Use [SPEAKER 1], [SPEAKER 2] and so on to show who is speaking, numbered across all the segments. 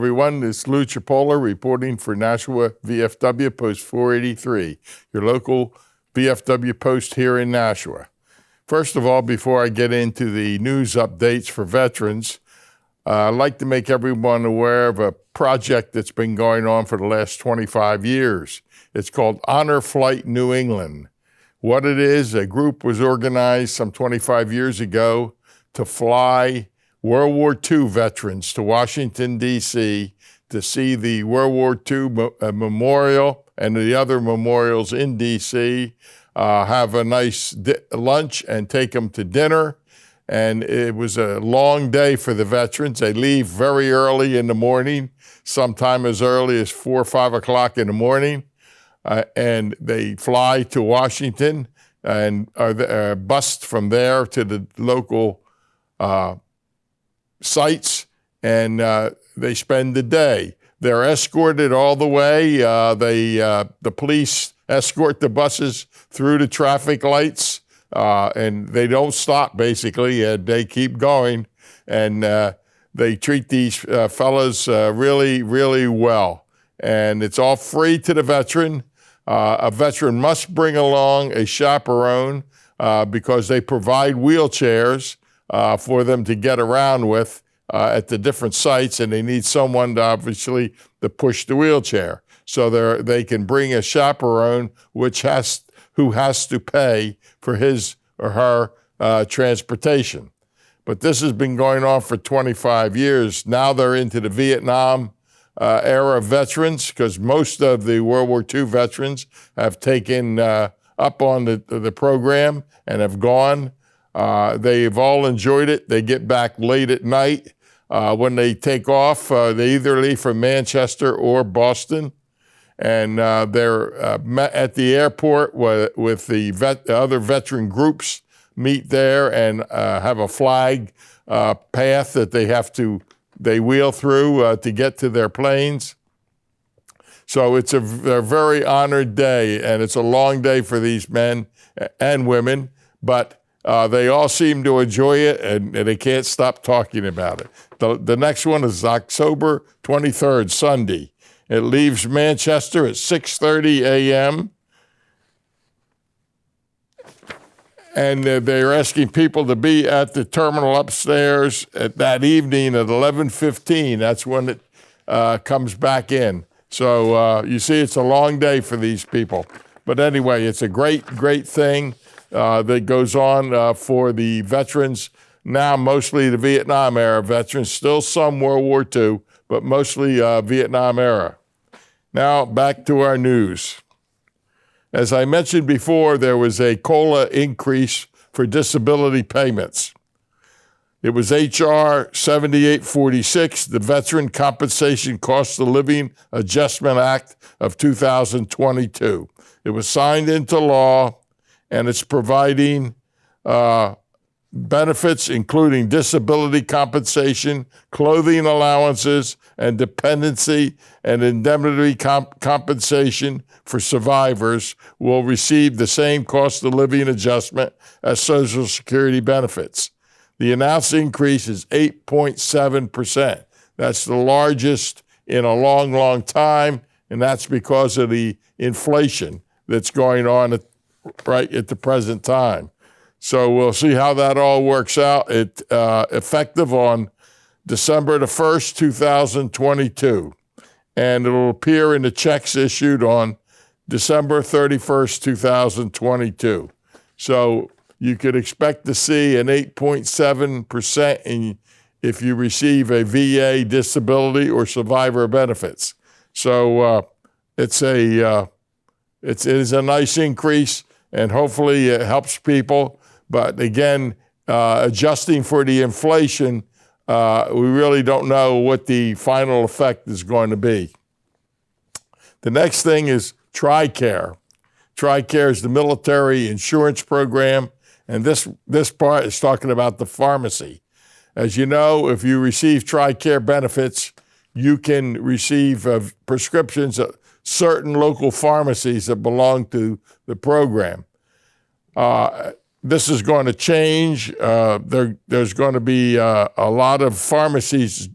[SPEAKER 1] everyone. This is Lou Chipola reporting for Nashua VFW Post 483, your local VFW post here in Nashua. First of all, before I get into the news updates for veterans, I'd like to make everyone aware of a project that's been going on for the last 25 years. It's called Honor Flight New England. What it is, a group was organized some 25 years ago to fly World War II veterans to Washington, D.C. to see the World War II memorial and the other memorials in D.C., have a nice lunch and take them to dinner. And it was a long day for the veterans. They leave very early in the morning, sometime as early as 4 or 5 o'clock in the morning, and they fly to Washington and are bused from there to the local sites, and they spend the day. They're escorted all the way. The police escort the buses through the traffic lights, and they don't stop, basically. They keep going, and they treat these fellas really, really well. And it's all free to the veteran. A veteran must bring along a chaperone because they provide wheelchairs for them to get around with at the different sites, and they need someone to obviously to push the wheelchair. So they can bring a chaperone, who has to pay for his or her transportation. But this has been going on for 25 years. Now they're into the Vietnam era veterans, because most of the World War II veterans have taken up on the program and have gone. They've all enjoyed it. They get back late at night. When they take off, they either leave from Manchester or Boston, and they're met at the airport with the other veteran groups, meet there and have a flag path that they wheel through to get to their planes. So it's a very honored day, and it's a long day for these men and women, but they all seem to enjoy it, and they can't stop talking about it. The next one is October 23rd, Sunday. It leaves Manchester at 6:30 a.m., and they're asking people to be at the terminal upstairs at that evening at 11:15. That's when it comes back in. So you see, it's a long day for these people. But anyway, it's a great, great thing that goes on for the veterans, now mostly the Vietnam era veterans, still some World War II, but mostly Vietnam era. Now back to our news. As I mentioned before, there was a COLA increase for disability payments. It was H.R. 7846, the Veteran Compensation Cost of Living Adjustment Act of 2022. It was signed into law, and it's providing benefits including disability compensation, clothing allowances, and dependency and indemnity compensation for survivors will receive the same cost of living adjustment as Social Security benefits. The announced increase is 8.7%. That's the largest in a long, long time, and that's because of the inflation that's going on right at the present time. So we'll see how that all works out. It effective on December the 1st, 2022, and it'll appear in the checks issued on December 31st, 2022. So you could expect to see an 8.7% if you receive a VA disability or survivor benefits. So it is a nice increase, and hopefully it helps people. But again, adjusting for the inflation, we really don't know what the final effect is going to be. The next thing is TRICARE. TRICARE is the military insurance program, and this part is talking about the pharmacy. As you know, if you receive TRICARE benefits, you can receive prescriptions at certain local pharmacies that belong to the program. This is going to change. There's going to be a lot of pharmacies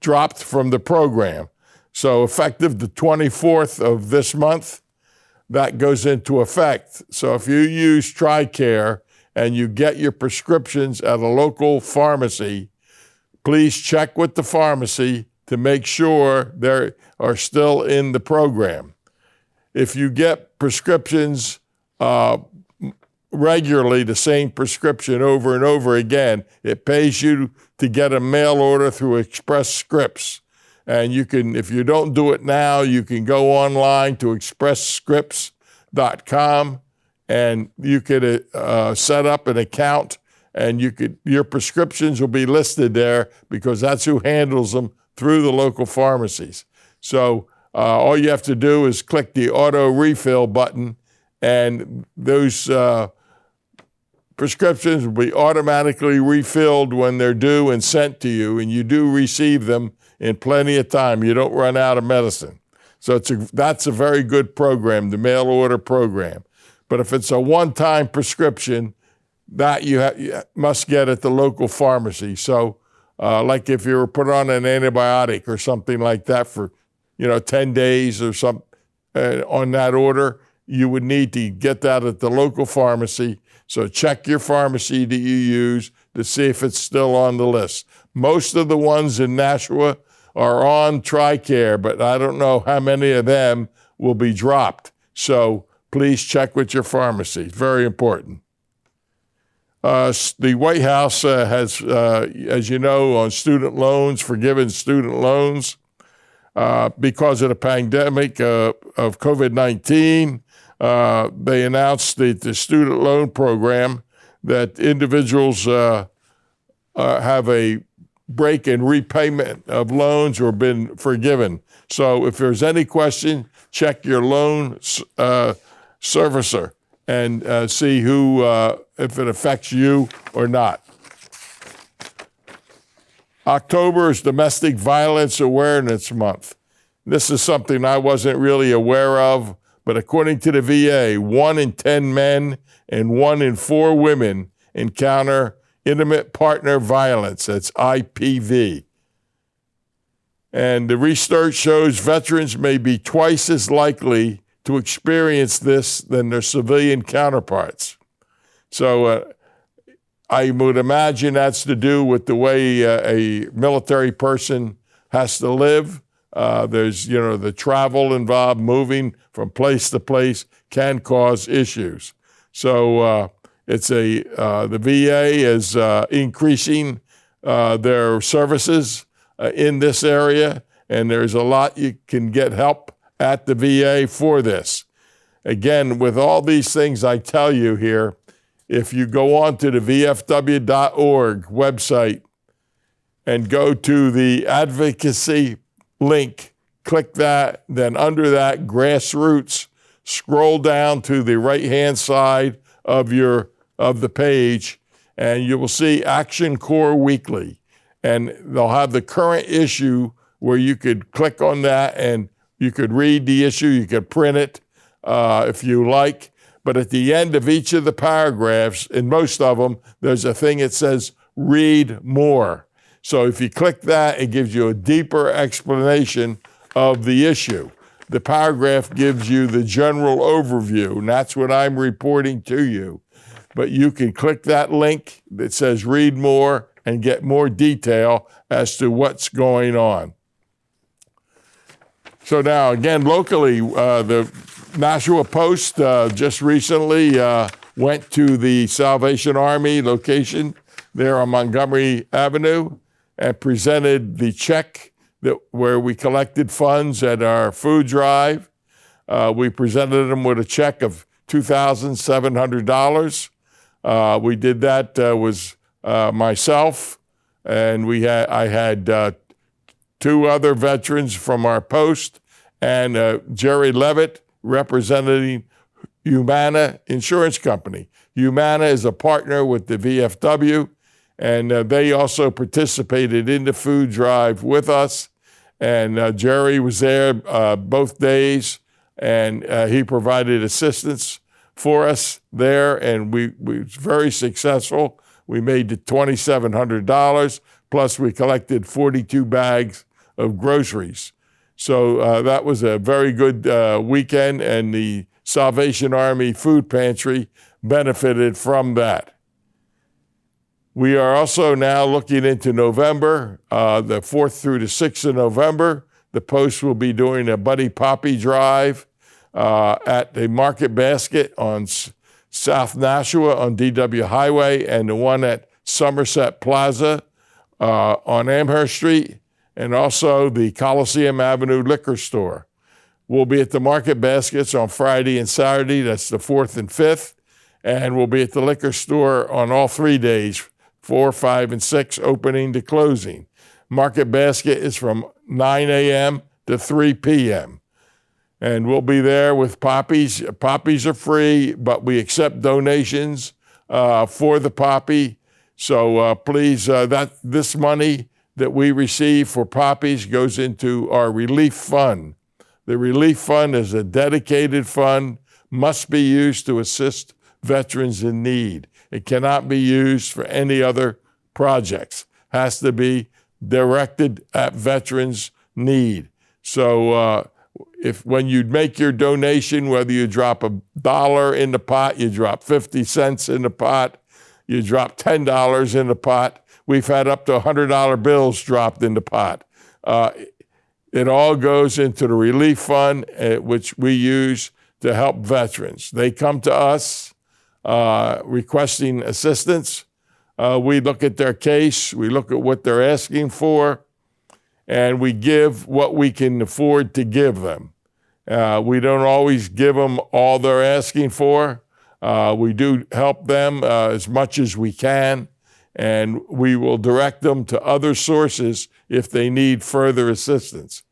[SPEAKER 1] dropped from the program. So effective the 24th of this month, that goes into effect. So if you use TRICARE and you get your prescriptions at a local pharmacy, please check with the pharmacy to make sure they are still in the program. If you get prescriptions regularly, the same prescription over and over again, it pays you to get a mail order through Express Scripts. And you can, if you don't do it now, you can go online to expressscripts.com and you could set up an account, and your prescriptions will be listed there because that's who handles them through the local pharmacies. So all you have to do is click the auto refill button, and those prescriptions will be automatically refilled when they're due and sent to you, and you do receive them in plenty of time. You don't run out of medicine. So that's a very good program, the mail order program. But if it's a one-time prescription, that you must get at the local pharmacy. So like if you were put on an antibiotic or something like that for 10 days or something on that order, you would need to get that at the local pharmacy. So check your pharmacy that you use to see if it's still on the list. Most of the ones in Nashua are on TRICARE, but I don't know how many of them will be dropped. So please check with your pharmacy. It's very important. The White House has, as you know, on student loans, forgiven student loans because of the pandemic of COVID-19. They announced the student loan program that individuals have a break in repayment of loans or been forgiven. So if there's any question, check your loan servicer and see who, if it affects you or not. October is Domestic Violence Awareness Month. This is something I wasn't really aware of, but according to the VA, 1 in 10 men and 1 in 4 women encounter intimate partner violence. That's IPV. And the research shows veterans may be twice as likely to experience this than their civilian counterparts. So I would imagine that's to do with the way a military person has to live. There's, the travel involved, moving from place to place can cause issues. So the VA is increasing their services in this area, and there's a lot you can get help at the VA for this. Again, with all these things I tell you here, if you go on to the VFW.org website and go to the advocacy link, click that, then under that, grassroots, scroll down to the right-hand side of the page, and you will see Action Corps Weekly. And they'll have the current issue where you could click on that and you could read the issue, you could print it if you like. But at the end of each of the paragraphs, in most of them, there's a thing that says, read more. So if you click that, it gives you a deeper explanation of the issue. The paragraph gives you the general overview, and that's what I'm reporting to you. But you can click that link that says read more and get more detail as to what's going on. So now, again, locally, the Nashua Post just recently went to the Salvation Army location there on Montgomery Avenue and presented the check where we collected funds at our food drive. We presented them with a check of $2,700. We did that was myself, and I had 2 other veterans from our post, and Jerry Levitt representing Humana Insurance Company. Humana is a partner with the VFW, and they also participated in the food drive with us. And Jerry was there both days, and he provided assistance for us there, and we was very successful. We made the $2,700, plus we collected 42 bags of groceries. So that was a very good weekend, and the Salvation Army Food Pantry benefited from that. We are also now looking into November, the 4th through the 6th of November. The Post will be doing a Buddy Poppy drive at the Market Basket on South Nashua on DW Highway, and the one at Somerset Plaza on Amherst Street, and also the Coliseum Avenue Liquor Store. We'll be at the Market Baskets on Friday and Saturday, that's the 4th and 5th, and we'll be at the liquor store on all 3 days, 4, 5, and 6, opening to closing. Market Basket is from 9 a.m. to 3 p.m. And we'll be there with poppies. Poppies are free, but we accept donations for the poppy. So please, this money that we receive for poppies goes into our relief fund. The relief fund is a dedicated fund, must be used to assist veterans in need. It cannot be used for any other projects. Has to be directed at veterans' need. So when you make your donation, whether you drop $1 in the pot, you drop 50 cents in the pot, you drop $10 in the pot. We've had up to $100 bills dropped in the pot. It all goes into the relief fund, which we use to help veterans. They come to us requesting assistance. We look at their case, we look at what they're asking for, and we give what we can afford to give them. We don't always give them all they're asking for. We do help them as much as we can, and we will direct them to other sources if they need further assistance.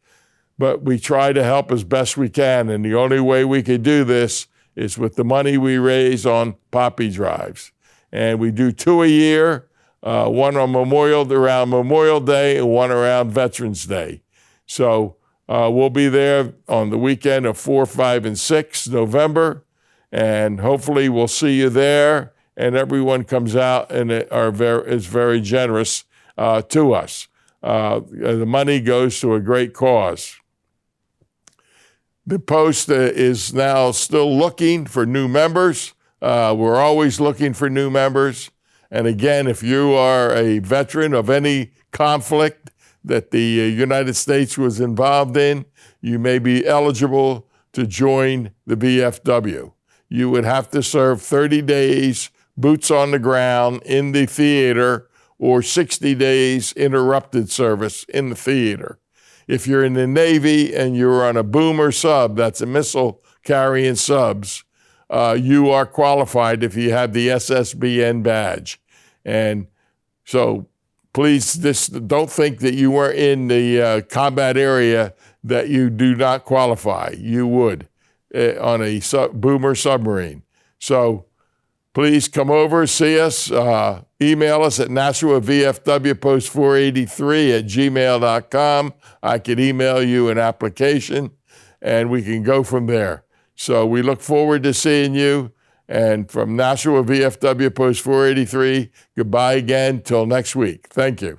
[SPEAKER 1] But we try to help as best we can, and the only way we could do this is with the money we raise on poppy drives. And we do 2 a year, one on around Memorial Day and one around Veterans Day. So we'll be there on the weekend of 4, 5, and 6 November, and hopefully we'll see you there, and everyone comes out and is very generous to us. The money goes to a great cause. The Post is now still looking for new members. We're always looking for new members. And again, if you are a veteran of any conflict that the United States was involved in, you may be eligible to join the VFW. You would have to serve 30 days, boots on the ground in the theater, or 60 days interrupted service in the theater. If you're in the Navy and you're on a boomer sub, that's a missile carrying subs, you are qualified if you have the SSBN badge. And so please don't think that you were in the combat area that you do not qualify. You would on a boomer submarine. So please come over, see us, email us at NashuaVFWPost483@gmail.com. I can email you an application, and we can go from there. So we look forward to seeing you. And from Nashua VFW Post 483, goodbye again till next week. Thank you.